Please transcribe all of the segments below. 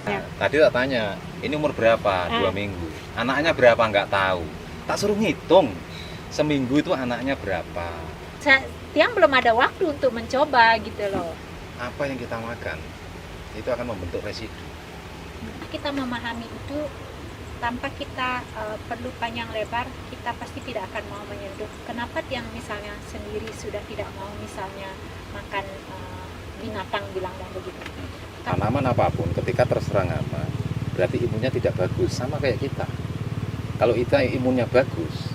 Ya. Tadi tak tanya, ini umur berapa? 2 minggu. Anaknya berapa? Nggak tahu. Tak suruh ngitung. Seminggu itu anaknya berapa? Tiang belum ada waktu untuk mencoba gitu loh. Apa yang kita makan itu akan membentuk residu. Kita memahami itu tanpa kita perlu panjang lebar, kita pasti tidak akan mau menyentuh. Kenapa tiang misalnya sendiri sudah tidak mau misalnya makan binatang, bilangnya begitu. Tanaman apapun ketika terserang hama berarti imunnya tidak bagus, sama kayak kita. Kalau kita imunnya bagus,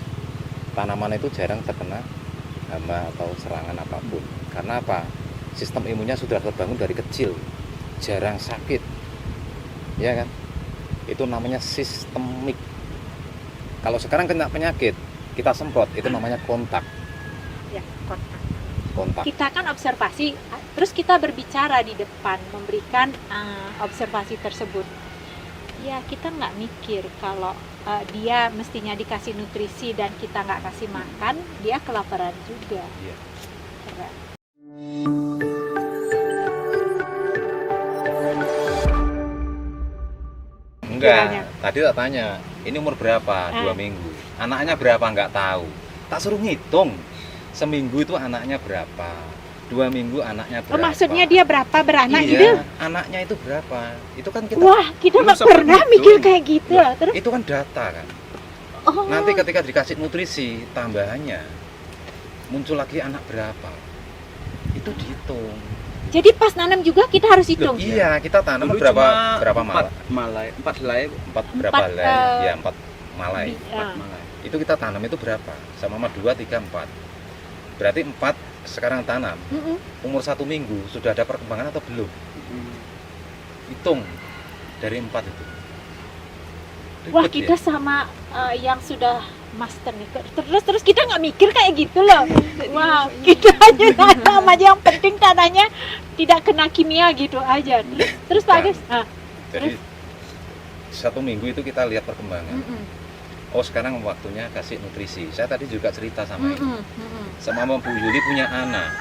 tanaman itu jarang terkena hama atau serangan apapun. Karena apa? Sistem imunnya sudah terbangun dari kecil, jarang sakit, ya kan? Itu namanya sistemik. Kalau sekarang kena penyakit, kita semprot, itu namanya kontak. Ya, Kontak. kita kan observasi, terus kita berbicara di depan, memberikan observasi tersebut. Ya, kita nggak mikir kalau dia mestinya dikasih nutrisi dan kita nggak kasih makan, dia kelaparan juga. Iya. Keren. Enggak, Gimana? tadi tak tanya, ini umur berapa? 2 minggu. Anaknya berapa? Nggak tahu. Tak suruh ngitung. Seminggu itu anaknya berapa? 2 minggu anaknya berapa? Maksudnya dia berapa beranak iya, gitu? Anaknya itu berapa? Itu kan kita. Wah, kita Belum nggak sampai pernah gitu. mikir kayak gitu. Loh, Terus, itu kan data kan. oh, Nanti ketika dikasih nutrisi tambahannya, muncul lagi anak berapa? Itu dihitung. jadi pas nanam juga kita harus Loh, hitung. iya, kita tanam Dulu berapa cuma malai? 4 helai, Empat berapa Empat, helai? Ya, 4 malai. 4 malai. Itu kita tanam itu berapa? Sama 2, 3, 4. Berarti 4 sekarang tanam. Umur 1 minggu sudah ada perkembangan atau belum? Hitung dari 4 itu. Wah, Ribet kita ya? sama yang sudah master nih. Terus kita nggak mikir kayak gitu loh. Wow, kita hanya nanam aja, yang penting tanahnya tidak kena kimia gitu aja. Terus Pak Agus, Jadi 1 minggu itu kita lihat perkembangan. Oh, sekarang waktunya kasih nutrisi. Saya tadi juga cerita sama ini. Sama Bu Yuli punya anak.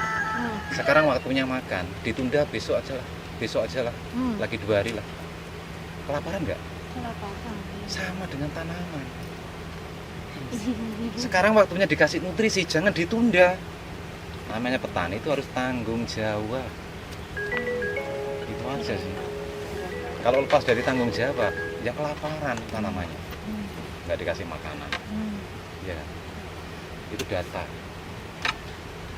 Sekarang waktunya makan, ditunda besok aja lah. Besok aja lah. Lagi 2 hari lah. Kelaparan nggak? Sama dengan tanaman. Sekarang waktunya dikasih nutrisi, jangan ditunda. Namanya petani itu harus tanggung jawab. Itu aja sih. Kalau lepas dari tanggung jawab, ya kelaparan tanamannya. Nggak dikasih makanan. Ya, itu data.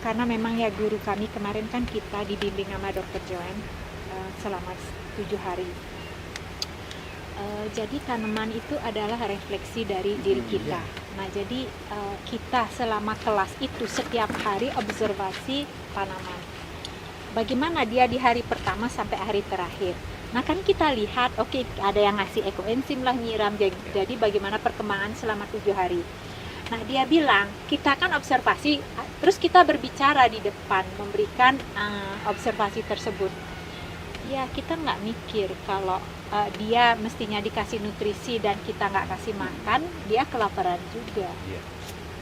Karena memang ya guru kami kemarin kan kita dibimbing sama Dr. Joan selama 7 hari. Jadi tanaman itu adalah refleksi dari diri kita. Nah, jadi kita selama kelas itu setiap hari observasi tanaman. Bagaimana dia di hari pertama sampai hari terakhir. Nah, kan kita lihat, oke, ada yang ngasih ekoenzim lah, nyiram. Jadi bagaimana perkembangan selama 7 hari. Nah, dia bilang, kita kan observasi, terus kita berbicara di depan, memberikan observasi tersebut. Ya, kita nggak mikir kalau dia mestinya dikasih nutrisi dan kita nggak kasih makan, dia kelaparan juga. Iya.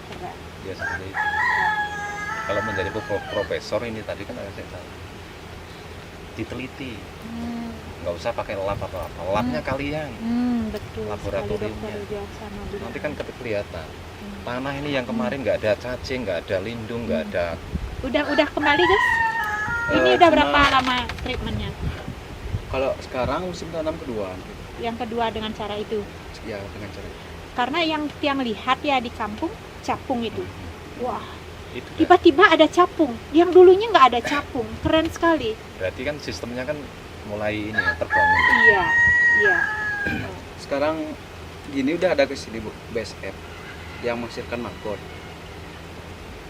Keren. Ya, seperti itu. Kalau menjadi profesor ini tadi kan saya tahu. Diteliti. Nggak usah pakai lab apa-apa. Labnya kalian. Betul. Laboratoriumnya. Sekali, Dr. Wijaksana bilang. Nanti kan kelihatan. Tanah ini yang kemarin nggak ada cacing, nggak ada lindung, nggak ada. Udah kembali, guys. Ini udah berapa lama treatmentnya? Kalau sekarang musim tanam kedua. Yang kedua dengan cara itu. Ya, dengan cara itu. Karena yang tiang lihat ya di kampung capung itu. Wah, Itu kan. tiba-tiba ada capung. Yang dulunya nggak ada capung. Keren sekali. Berarti kan sistemnya kan mulai ini ya, terbangun. Iya, iya. Sekarang gini udah ada ke sini Bu, BSF yang menghasilkan maggot.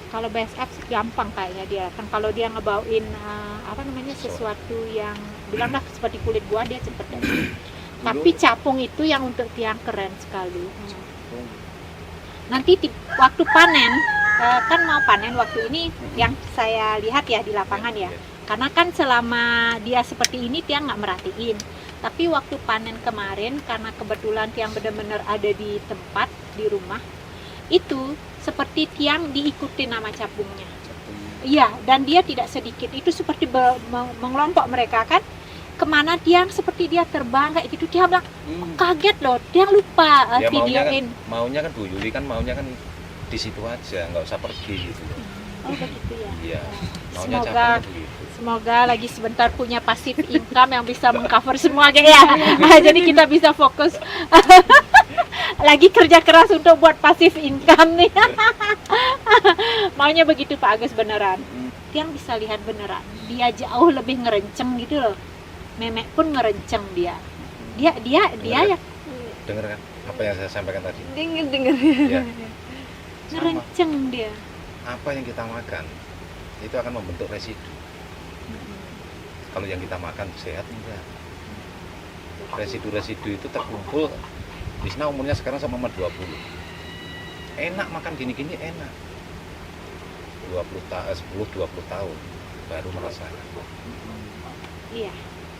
Kalau BSF sih gampang kayaknya dia datang. Kalau dia ngebawain sesuatu yang bilanglah seperti kulit buah, dia cepet datang. Tapi capung itu yang untuk tiang keren sekali. Nanti waktu panen, kan mau panen waktu ini yang saya lihat ya di lapangan ya. Karena kan selama dia seperti ini tiang nggak merhatiin. Tapi waktu panen kemarin, karena kebetulan tiang benar-benar ada di tempat, di rumah, itu seperti tiang diikuti nama capungnya. Iya, dan dia tidak sedikit, itu seperti mengelompok mereka kan. kemana dia seperti dia terbang kayak gitu, dia bilang kaget loh, dia lupa Ya videoin. maunya kan Bu Yuli kan maunya kan di situ aja, nggak usah pergi gitu. Oh begitu ya. Iya. Maunya Semoga capeknya begitu. semoga lagi sebentar punya pasif income yang bisa mengcover semua kayak ya. Jadi kita bisa fokus lagi kerja keras untuk buat pasif income nih. Maunya begitu Pak Agus beneran. Yang bisa lihat beneran, dia jauh lebih ngerenceng gitu loh. Memek pun ngerenceng dia ya. Dengar kan apa yang saya sampaikan tadi? Dengar. Ya. Sama. Ngerenceng dia. Apa yang kita makan itu akan membentuk residu. Kalau yang kita makan sehat enggak. Residu-residu itu terkumpul. Bisna umurnya sekarang sama 20. Enak makan gini-gini enak. 10-20 tahun baru merasakan. Iya,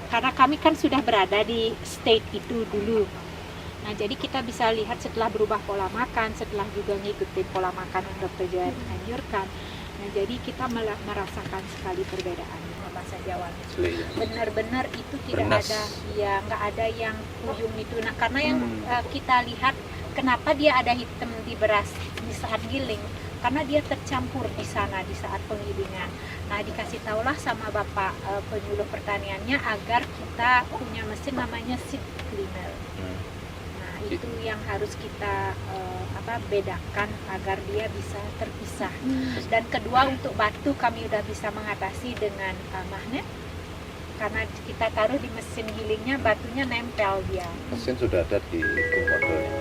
karena kami kan sudah berada di state itu dulu. Nah, jadi kita bisa lihat setelah berubah pola makan, setelah juga ngikutin pola makan yang Dr. Joan anjurkan. Nah, jadi kita merasakan sekali perbedaan bahasa Jawanya. Benar-benar itu tidak Bernas. ada, ya nggak ada yang puyung itu. Nah, karena yang kita lihat kenapa dia ada hitam di beras di saat giling, karena dia tercampur di sana di saat penggilingan. Nah, dikasih tahulah sama Bapak penyuluh pertaniannya agar kita punya mesin namanya seed cleaner. Nah, itu yang harus kita bedakan agar dia bisa terpisah. Dan kedua, untuk batu kami udah bisa mengatasi dengan magnet. Karena kita taruh di mesin gilingnya, batunya nempel dia. Mesin sudah ada di modelnya.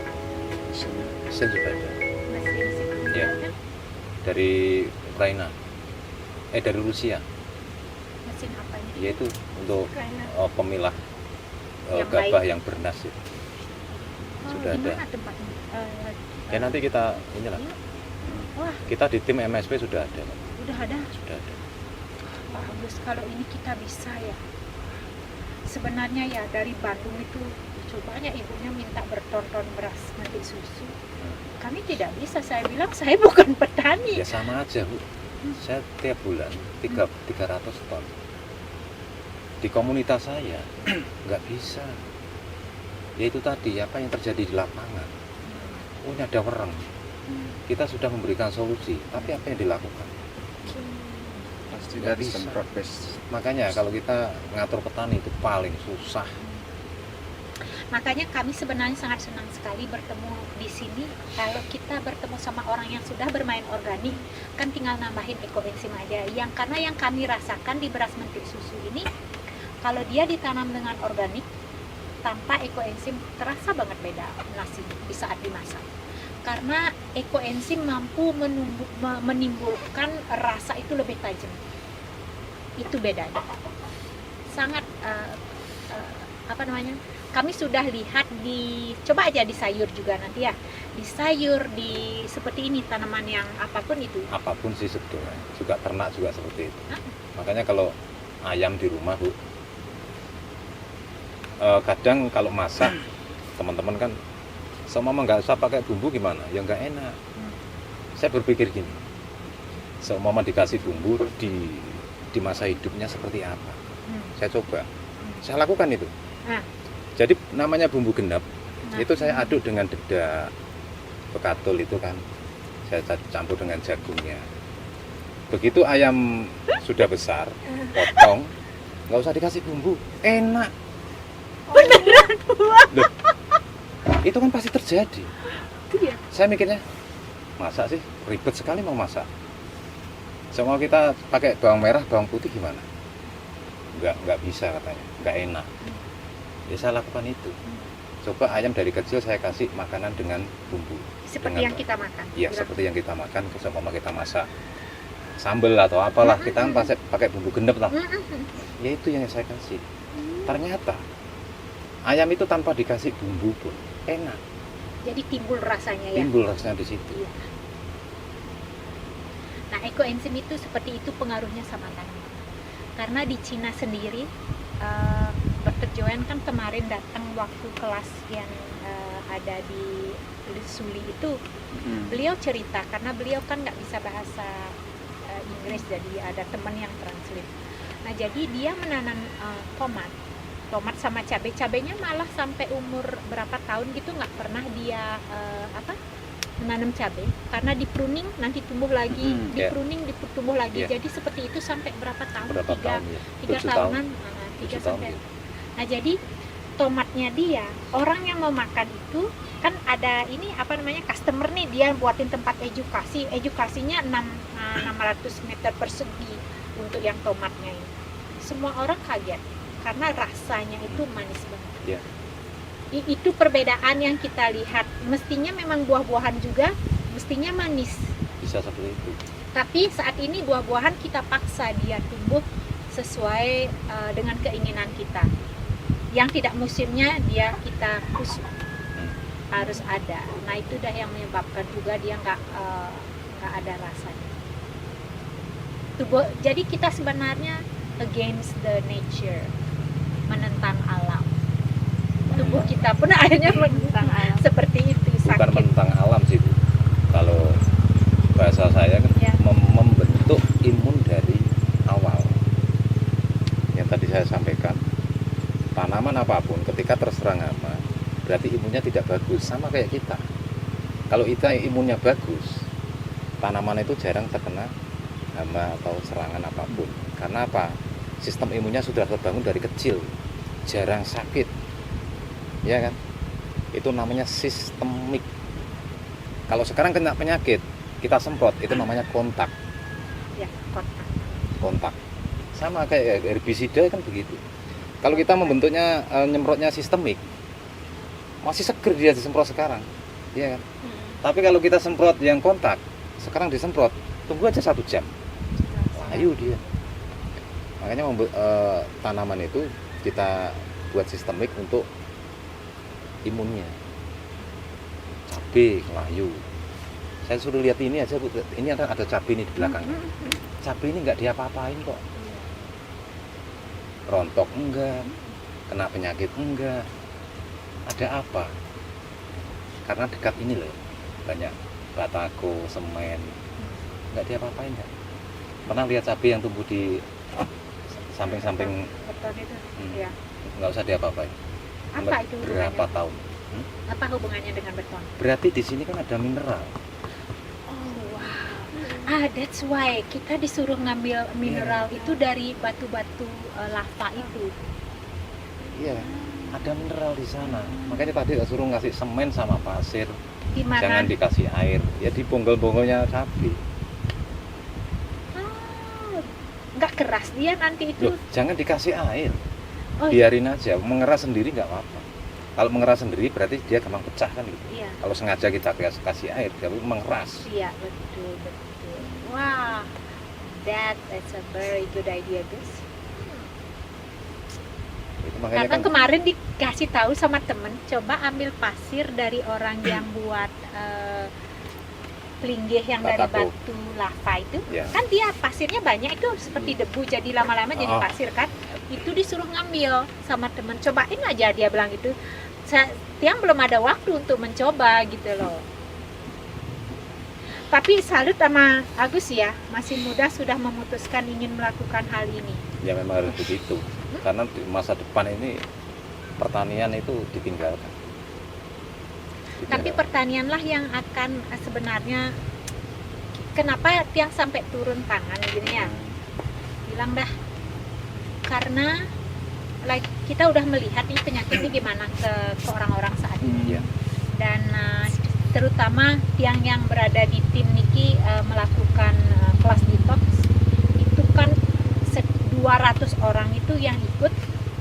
Mesin sudah ada. Mesin seed Ya. cleaner, Dari Ukraina. Dari Rusia. mesin apanya? Yaitu untuk pemilah Yang gabah baik. yang bernas itu. Oh, Sudah di ada. mana tempatnya? Ya nanti kita inilah. Wah, Kita di tim MSP sudah ada. udah ada. Sudah ada. Bagus kalau ini kita bisa ya. Sebenarnya ya dari Bandung itu cobanya ibunya minta berton-ton beras nanti susu. Kami tidak bisa, saya bilang saya bukan petani. Ya sama aja Bu. Saya tiap bulan 300 ton. Di komunitas saya nggak bisa. Ya itu tadi apa yang terjadi di lapangan. Oh ini ada wereng. Kita sudah memberikan solusi, tapi apa yang dilakukan? Pasti Nggak dari bisa. semprot pes. Makanya kalau kita ngatur petani itu paling susah. Makanya kami sebenarnya sangat senang sekali bertemu di sini. Kalau kita bertemu sama orang yang sudah bermain organik, kan tinggal nambahin ekoenzim aja. Karena yang kami rasakan di beras mentik susu ini, kalau dia ditanam dengan organik tanpa ekoenzim, terasa banget beda nasinya di saat dimasak. Karena ekoenzim mampu menimbulkan rasa itu lebih tajam. Itu bedanya. Sangat kami sudah lihat coba aja di sayur juga nanti ya, di sayur, di seperti ini tanaman yang apapun itu. Apapun sih sebetulnya, juga ternak juga seperti itu. Makanya kalau ayam di rumah Bu, kadang kalau masak teman-teman kan sama nggak usah pakai bumbu gimana, ya nggak enak. Saya berpikir gini, seumpama dikasih bumbu di masa hidupnya seperti apa, saya coba, saya lakukan itu. Jadi namanya bumbu genap, itu saya aduk dengan dedak bekatul itu kan, saya campur dengan jagungnya. Begitu ayam sudah besar, potong, nggak usah dikasih bumbu, enak. Beneran Loh, itu kan pasti terjadi. Iya. Saya mikirnya, masak sih ribet sekali mau masak. Semua kita pakai bawang merah, bawang putih gimana? Nggak bisa katanya, nggak enak. Ya saya lakukan itu. Coba ayam dari kecil saya kasih makanan dengan bumbu. Seperti Dengan yang kita makan. Iya, seperti yang kita makan. Seumpama kita masak sambal atau apalah, kita kan pakai bumbu genep lah. Ya itu yang saya kasih. Ternyata ayam itu tanpa dikasih bumbu pun enak. Jadi timbul rasanya ya. Timbul rasanya di situ. Iya. Nah, ekoenzim itu seperti itu pengaruhnya sama tanaman. Karena di Cina sendiri, Dr. Joan kan kemarin datang waktu kelas yang ada di Suli itu, beliau cerita karena beliau kan nggak bisa bahasa Inggris, jadi ada teman yang translate. Nah, jadi dia menanam tomat tomat sama cabai. Cabainya malah sampai umur berapa tahun gitu nggak pernah dia menanam cabai, karena di pruning nanti tumbuh lagi, di ya. pruning tumbuh lagi. Ya. Jadi seperti itu sampai berapa tahun? Berapa tahun ya? 3 7 tahunan, tahun. 3 7 tahun, sampai. ya. Nah jadi tomatnya dia, orang yang mau makan itu kan ada ini customer nih, dia buatin tempat edukasinya 600 meter persegi untuk yang tomatnya ini. Semua orang kaget karena rasanya itu manis banget. Ya. Itu perbedaan yang kita lihat. Mestinya memang buah-buahan juga mestinya manis, Bisa seperti itu. tapi saat ini buah-buahan kita paksa dia tumbuh sesuai dengan keinginan kita. Yang tidak musimnya dia kita kusuk, harus ada. Nah itu dah yang menyebabkan juga dia nggak ada rasanya. Jadi kita sebenarnya against the nature, menentang alam. Tubuh kita pun akhirnya menentang alam. Seperti itu, Bukan sakit. menentang alam sih Bu. Kalau bahasa saya kan Ya. membentuk imun dari awal. Yang tadi saya sampaikan, tanaman apapun ketika terserang hama berarti imunnya tidak bagus, sama kayak kita. Kalau kita imunnya bagus, tanaman itu jarang terkena hama atau serangan apapun. Karena apa? Sistem imunnya sudah terbangun dari kecil, jarang sakit, ya kan? Itu namanya sistemik. Kalau sekarang kena penyakit, kita semprot, itu namanya kontak. Ya, Kontak. Sama kayak herbisida kan begitu. Kalau kita membentuknya nyemprotnya sistemik, masih seger dia disemprot sekarang, ya kan? Tapi kalau kita semprot yang kontak, sekarang disemprot, tunggu aja 1 jam, layu dia. Makanya tanaman itu kita buat sistemik untuk imunnya. Cabai layu. Saya suruh lihat ini aja Bu, ini ada cabai ini di belakangnya. Cabai ini nggak diapa-apain kok. Rontok enggak, kena penyakit enggak. Ada apa? Karena dekat ini loh, banyak batako, semen, nggak diapa-apain ya. Pernah lihat cabai yang tumbuh di samping-samping, beton itu. Ya. nggak usah diapa-apain. Apa itu Berapa hubungannya? tahun? Apa hubungannya dengan beton? Berarti di sini kan ada mineral. Oh wow. That's why kita disuruh ngambil mineral itu dari batu-batu lava itu. Iya, ada mineral di sana. Makanya tadi saya suruh ngasih semen sama pasir. Di mana? Jangan dikasih air. Ya di bonggol-bonggolnya cabai. Nggak keras dia nanti itu. Loh, jangan dikasih air. Oh, Biarin aja, mengeras sendiri nggak apa-apa. Kalau mengeras sendiri berarti dia gampang pecah kan gitu. iya. Kalau sengaja kita kasih air, dia mengeras. Iya, betul. Wah, that's a very good idea, guys. Itu makanya Karena kan kemarin dikasih tahu sama temen, coba ambil pasir dari orang yang buat pelinggih yang dari Batako. batu lava itu. Ya. Kan dia pasirnya banyak itu seperti debu, jadi lama-lama jadi Oh. pasir kan. Itu disuruh ngambil sama temen, cobain aja, dia bilang itu. Tiang belum ada waktu untuk mencoba gitu loh. Tapi salut sama Agus ya, masih muda sudah memutuskan ingin melakukan hal ini. ya memang harus begitu. Karena di masa depan ini pertanian itu ditinggalkan. Tapi pertanianlah yang akan sebenarnya, kenapa Tiang sampai turun tangan gini ya, bilang dah karena kita udah melihat nih penyakit ini gimana ke orang-orang saat ini. Iya. Dan terutama Tiang yang berada di tim Niki melakukan kelas detox itu kan 200 orang itu yang ikut,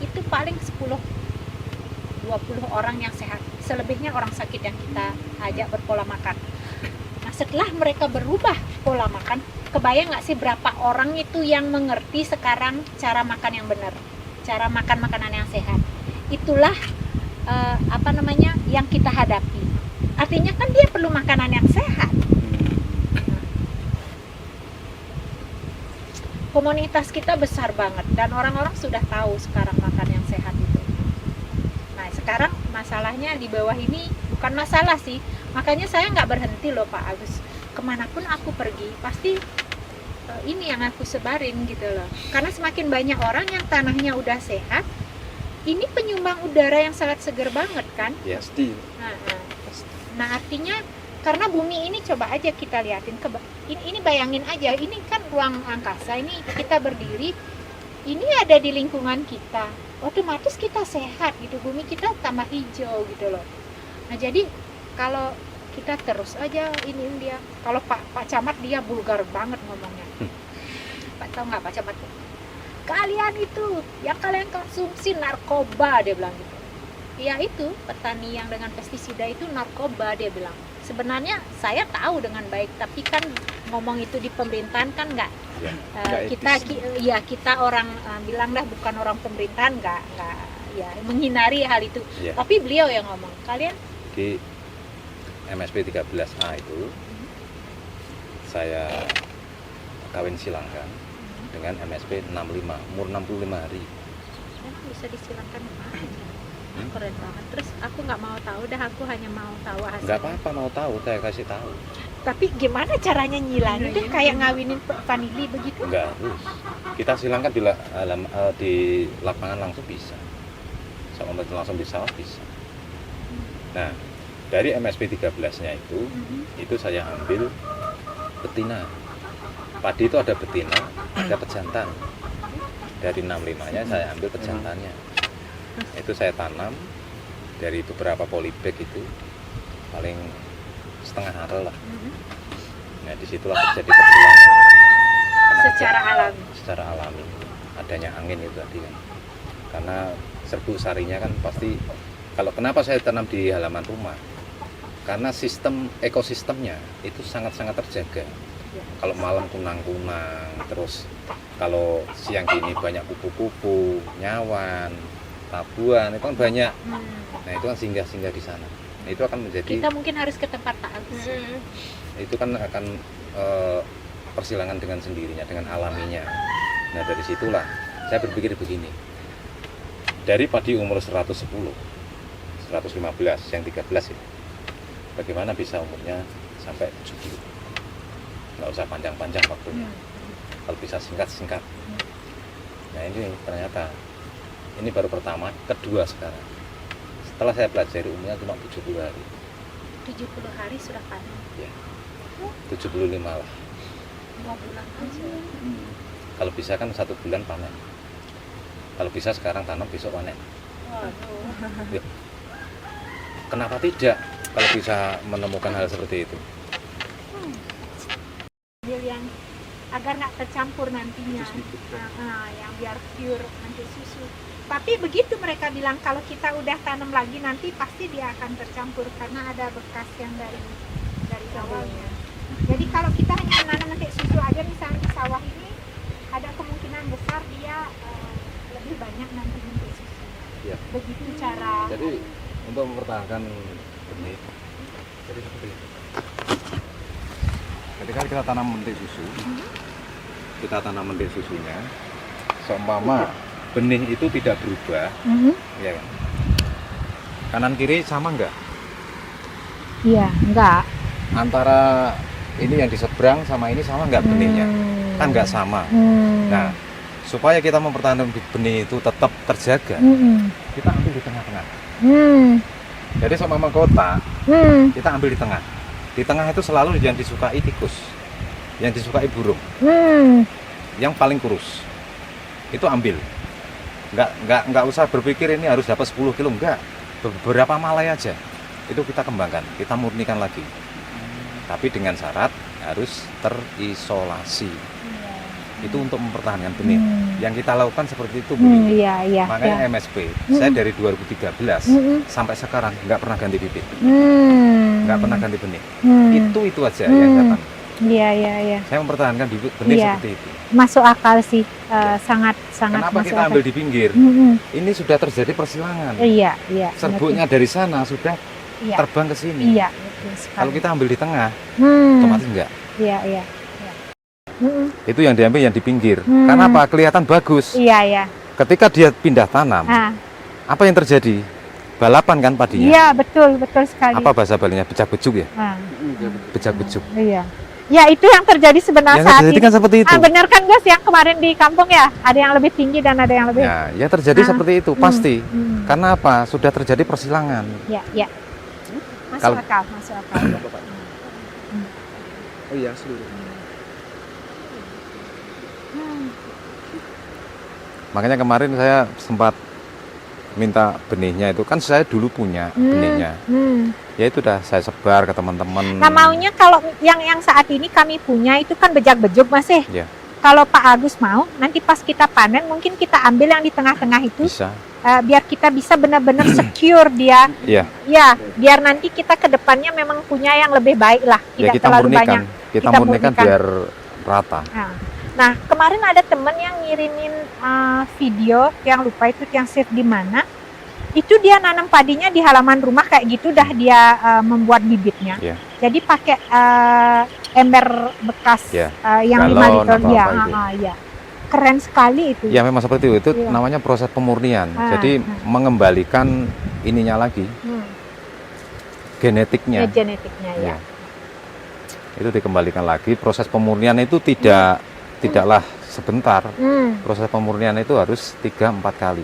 itu paling 10-20 orang yang sehat, selebihnya orang sakit yang kita ajak berpola makan. Nah setelah mereka berubah pola makan, kebayang nggak sih berapa orang itu yang mengerti sekarang cara makan yang benar, cara makan makanan yang sehat. Itulah yang kita hadapi. Artinya kan dia perlu makanan yang sehat. Komunitas kita besar banget dan orang-orang sudah tahu sekarang makan yang sehat itu. Nah sekarang masalahnya di bawah ini bukan masalah sih, makanya saya nggak berhenti loh Pak Agus. Kemanapun aku pergi pasti ini yang aku sebarin gitu loh. Karena semakin banyak orang yang tanahnya udah sehat, ini penyumbang udara yang sangat segar banget kan. Ya. Pasti. Nah artinya karena bumi ini coba aja kita liatin ini bayangin aja, ini kan ruang angkasa, ini kita berdiri, ini ada di lingkungan kita, otomatis kita sehat gitu, bumi kita tambah hijau gitu loh. Nah jadi kalau kita terus aja ini dia, kalau Pak Camat dia vulgar banget ngomongnya. Pak tahu nggak Pak Camat? Kalian itu yang kalian konsumsi narkoba, dia bilang gitu. Ya itu petani yang dengan pestisida itu narkoba, dia bilang. Sebenarnya saya tahu dengan baik, tapi kan ngomong itu di pemerintahan kan nggak. Ya, Kita orang bilang dah bukan orang pemerintahan, nggak ya menghindari hal itu. Ya. Tapi beliau yang ngomong, kalian Di MSP 13A itu saya kawin silangkan dengan MSP 65, umur 65 hari. bisa disilangkan kemana? Keren banget. Terus aku nggak mau tahu dah, aku hanya mau tahu hasilnya. Nggak apa-apa mau tahu, saya kasih tahu. Tapi gimana caranya nyilangin deh, kayak ngawinin vanili begitu? Nggak harus. Kita silangkan di lapangan langsung bisa. Sama langsung di sawah bisa. Nah, dari MSP 13-nya itu saya ambil betina. Padi itu ada betina, ada pejantan. Dari 65-nya saya ambil pejantannya. Itu saya tanam dari beberapa polybag itu paling setengah arel lah. Nah, disitulah terjadi persilangan. Secara alami. Adanya angin itu tadi kan. Karena serbuk sarinya kan pasti, kalau kenapa saya tanam di halaman rumah? Karena ekosistemnya itu sangat-sangat terjaga. Kalau malam kunang-kunang, terus kalau siang gini banyak kupu-kupu, nyawan, tabuan, itu kan banyak. Nah itu kan singgah-singgah di sana. Nah, itu akan menjadi. Kita mungkin harus ke tempat bagus. Itu kan akan persilangan dengan sendirinya, dengan alaminya. Nah dari situlah saya berpikir begini. Dari padi umur 110, 115, yang 13 itu, bagaimana bisa umurnya sampai 70? Nggak usah panjang-panjang waktunya. Kalau bisa singkat-singkat. Nah ini ternyata ini baru pertama, kedua sekarang. Setelah saya pelajari umurnya cuma 70 hari. 70 hari sudah panen. Ya. 75 lah. 2 bulan aja. Kalau bisa kan 1 bulan panen. Kalau bisa sekarang tanam, besok panen. Waduh. Ya. Kenapa tidak kalau bisa menemukan hal seperti itu? Yang agar nggak tercampur nantinya, yang biar pure nanti susu. Tapi begitu mereka bilang kalau kita udah tanam lagi nanti pasti dia akan tercampur karena ada bekas yang dari awalnya. Jadi kalau kita hanya menanam nanti susu aja, misalnya di sawah ini ada kemungkinan besar dia lebih banyak nanti nanti susu. Ya. Begitu cara. Jadi untuk mempertahankan benih, jadi seperti itu. Ketika kita tanam mentik susu, kita tanam mentik susunya, seumpama benih itu tidak berubah, ya kan? Kanan kiri sama enggak? Iya, enggak. Antara ini yang di seberang sama ini sama enggak benihnya? Kan enggak sama. Nah, supaya kita mempertahankan benih itu tetap terjaga, kita ambil di tengah-tengah. Jadi seumpama kotak, kita ambil di tengah. Di tengah itu selalu yang disukai tikus, yang disukai burung, yang paling kurus. Itu ambil. Nggak usah berpikir ini harus dapat 10 kilo, enggak. Beberapa malai aja. Itu kita kembangkan, kita murnikan lagi. Tapi dengan syarat harus terisolasi. Itu untuk mempertahankan benih. Yang kita lakukan seperti itu, Bu. Makanya MSP, saya dari 2013 sampai sekarang nggak pernah ganti bibit, nggak pernah ganti benih. Itu aja yang datang. Iya. Saya mempertahankan bibit benih seperti itu. Masuk akal sih, sangat Kenapa masuk kita akal. ambil di pinggir? Ini sudah terjadi persilangan. Iya. Serbuknya dari sana sudah terbang ke sini. Iya, betul sekali. Kalau kita ambil di tengah, otomatis enggak. Iya. Itu yang diambil yang di pinggir. Karena apa? Kelihatan bagus. Iya. Ketika dia pindah tanam, apa yang terjadi? Balapan kan padinya. Iya, betul sekali. Apa bahasa Balinya? Becak-becuk ya? Ah. Becak-becuk. Iya. Ya itu yang terjadi sebenarnya Yang saat terjadi ini. kan seperti itu. Benar kan guys, yang kemarin di kampung ya, ada yang lebih tinggi dan ada yang lebih. Ya terjadi seperti itu pasti. Hmm. Karena apa? Sudah terjadi persilangan. Ya. Masuk Kalau- akal, masuk akal. Oh iya, seluruh. Makanya kemarin saya sempat minta benihnya itu, kan saya dulu punya benihnya. Ya itu udah saya sebar ke teman-teman. Nah maunya kalau yang saat ini kami punya itu kan bejak-bejug masih. Ya. Kalau Pak Agus mau, nanti pas kita panen mungkin kita ambil yang di tengah-tengah itu, Bisa. biar kita bisa benar-benar secure dia. Iya. Ya, biar nanti kita ke depannya memang punya yang lebih baik lah, Ya tidak kita terlalu murnikan. banyak. Kita Kita murnikan murnikan. biar rata. Nah, kemarin ada teman yang ngirimin video, yang lupa itu yang save di mana. Itu dia nanam padinya di halaman rumah kayak gitu, dah dia membuat bibitnya. Iya. Jadi pakai ember bekas Iya. yang 5 Galon liter. atau Ya, apa itu. ya. Keren sekali itu. Ya memang seperti itu. Itu Iya. namanya proses pemurnian. Ah, Jadi mengembalikan ininya lagi, genetiknya. Genetiknya ya. Ya. Itu dikembalikan lagi. Proses pemurnian itu tidaklah sebentar. Proses pemurnian itu harus 3-4 kali.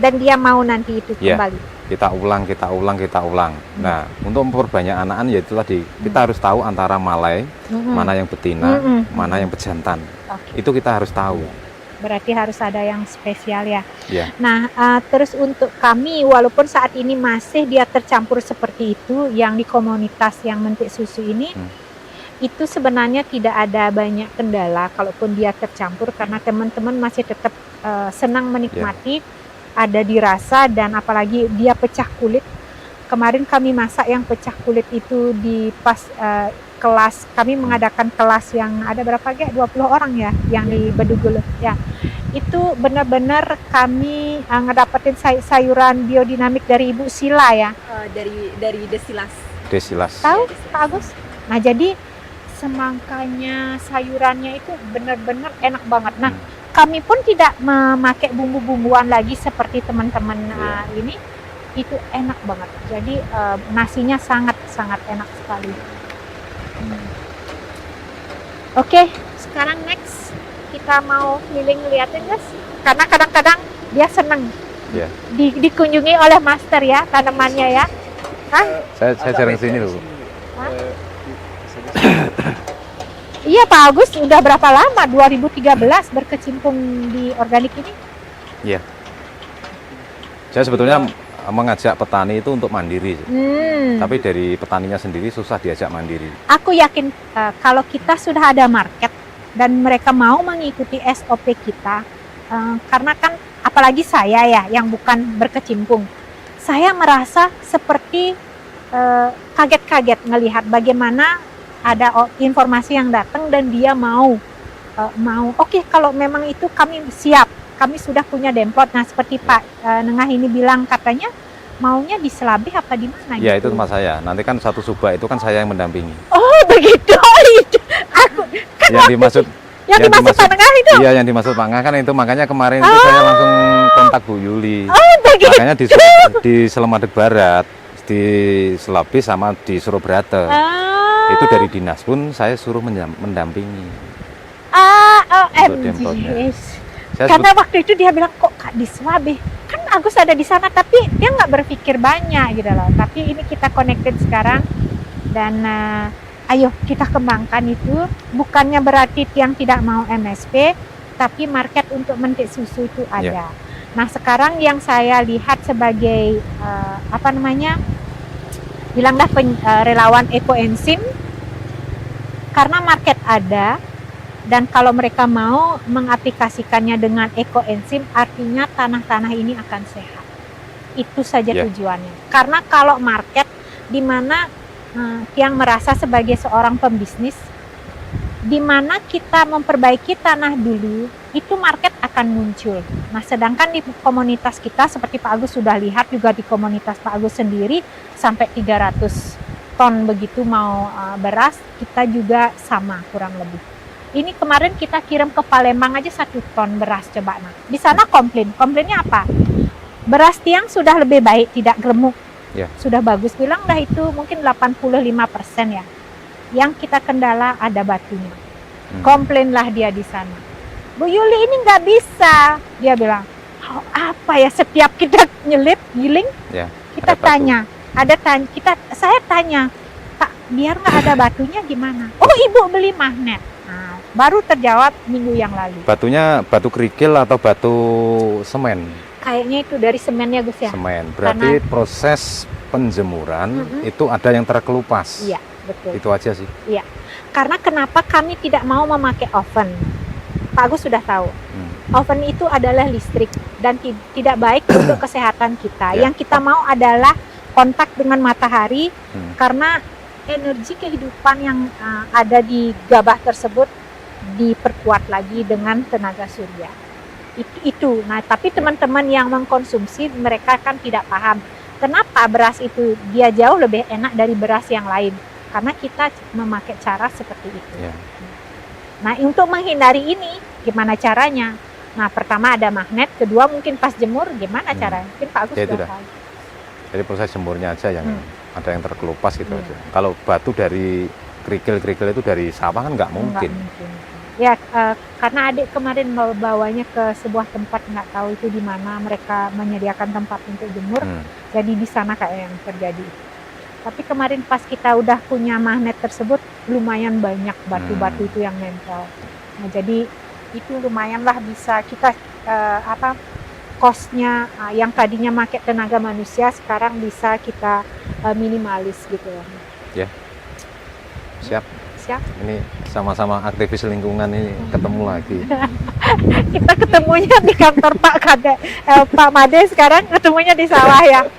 Dan dia mau nanti itu Iya. kembali. Kita ulang. Nah, untuk memperbanyak anakan ya itu tadi, kita harus tahu antara malai, mana yang betina, mana yang pejantan. Oke. Itu kita harus tahu. Berarti harus ada yang spesial ya. Ya. Nah, terus untuk kami, walaupun saat ini masih dia tercampur seperti itu, yang di komunitas yang mentik susu ini, itu sebenarnya tidak ada banyak kendala kalaupun dia tercampur, karena teman-teman masih tetap senang menikmati, ada dirasa, dan apalagi dia pecah kulit. Kemarin kami masak yang pecah kulit itu di pas kelas, kami mengadakan kelas yang ada berapa 20 orang ya, yang di Bedugul ya. Itu benar-benar kami ngedapetin sayuran biodinamik dari Ibu Sila ya. Dari Desilas. Desilas. Tahu Pak Agus? Nah, jadi semangkanya, sayurannya itu benar-benar enak banget. Nah, kami pun tidak memakai bumbu-bumbuan lagi seperti teman-teman ini. Itu enak banget. Jadi nasinya sangat-sangat enak sekali. Oke, sekarang next kita mau keliling liatin guys. Karena kadang-kadang dia seneng dikunjungi oleh master ya, tanamannya ya. Saya sering sini loh. Iya Pak Agus, udah berapa lama? 2013 berkecimpung di organik ini? Iya. Saya sebetulnya mengajak petani itu untuk mandiri. Tapi dari petaninya sendiri susah diajak mandiri. Aku yakin kalau kita sudah ada market dan mereka mau mengikuti SOP kita, karena kan apalagi saya ya yang bukan berkecimpung, saya merasa seperti kaget-kaget ngelihat bagaimana ada informasi yang datang dan dia mau oke, kalau memang itu kami siap, kami sudah punya demplot. Nah, seperti Pak Nengah ini bilang, katanya maunya di Selabih apa di mana? Ya, gitu. itu tempat saya. Nanti kan satu subak itu kan saya yang mendampingi. Oh begitu. Aku kan Yang dimaksud yang dimaksud Pak Nengah itu. Iya, yang dimaksud Pak Nengah kan itu, makanya kemarin itu saya langsung kontak Bu Yuli. Begitu. Makanya di Selemadeg Barat, di Selabih sama di Surabaya. Itu dari dinas pun saya suruh mendampingi. Untuk demplotnya. Karena waktu itu dia bilang, kok Kak di Selabih? Kan Agus ada di sana, tapi dia nggak berpikir banyak gitu loh. Tapi ini kita connected sekarang, dan ayo kita kembangkan itu. Bukannya berarti yang tidak mau MSP, tapi market untuk mentik susu itu ada. Nah, sekarang yang saya lihat sebagai bilanglah relawan ekoenzim, karena market ada, dan kalau mereka mau mengaplikasikannya dengan ekoenzim, artinya tanah-tanah ini akan sehat. Itu saja tujuannya. Karena kalau market di mana yang merasa sebagai seorang pembisnis, di mana kita memperbaiki tanah dulu, itu market akan muncul. Nah, sedangkan di komunitas kita, seperti Pak Agus sudah lihat juga di komunitas Pak Agus sendiri, sampai 300 ton begitu mau beras, kita juga sama kurang lebih. Ini kemarin kita kirim ke Palembang aja 1 ton beras, coba. Nah, di sana komplainnya apa? Beras tiang sudah lebih baik, tidak gemuk, sudah bagus. Bilang dah itu mungkin 85% ya. yang kita kendala ada batunya. Komplainlah dia di sana. Bu Yuli ini nggak bisa, dia bilang. Oh, apa ya, setiap kita nyelip giling, Ya, kita ada batu. tanya, saya tanya, Pak, biar nggak ada batunya gimana? Oh, ibu beli magnet. Nah, baru terjawab minggu yang lalu. Batunya batu kerikil atau batu semen? Kayaknya itu dari semennya Gus ya. Semen. Berarti proses penjemuran itu ada yang terkelupas. Iya, betul. Itu aja sih. Karena kenapa kami tidak mau memakai oven? Pak Agus sudah tahu. Oven itu adalah listrik dan tidak baik untuk kesehatan kita. Ya. Yang kita mau adalah kontak dengan matahari karena energi kehidupan yang ada di gabah tersebut diperkuat lagi dengan tenaga surya. Itu. Nah, tapi teman-teman yang mengkonsumsi mereka kan tidak paham kenapa beras itu dia jauh lebih enak dari beras yang lain. Karena kita memakai cara seperti itu. Ya. Nah, untuk menghindari ini, gimana caranya? Nah, pertama ada magnet, kedua mungkin pas jemur, gimana caranya? Mungkin Pak Agus Ya, itu sudah dah. tahu. Jadi proses jemurnya aja yang ada yang terkelupas gitu aja. Kalau batu dari kerikil-kerikil itu dari sawah kan nggak mungkin. Nggak mungkin. Ya, karena adik kemarin bawanya ke sebuah tempat, nggak tahu itu di mana mereka menyediakan tempat untuk jemur, jadi di sana kayak yang terjadi. Tapi kemarin pas kita udah punya magnet tersebut, lumayan banyak batu-batu itu yang nempel. Nah, jadi itu lumayanlah bisa kita cost-nya yang tadinya pakai tenaga manusia sekarang bisa kita minimalis gitu loh. Ya. Siap. Siap. Ini sama-sama aktivis lingkungan ini ketemu lagi. Kita ketemunya di kantor Pak Made sekarang ketemunya di sawah ya.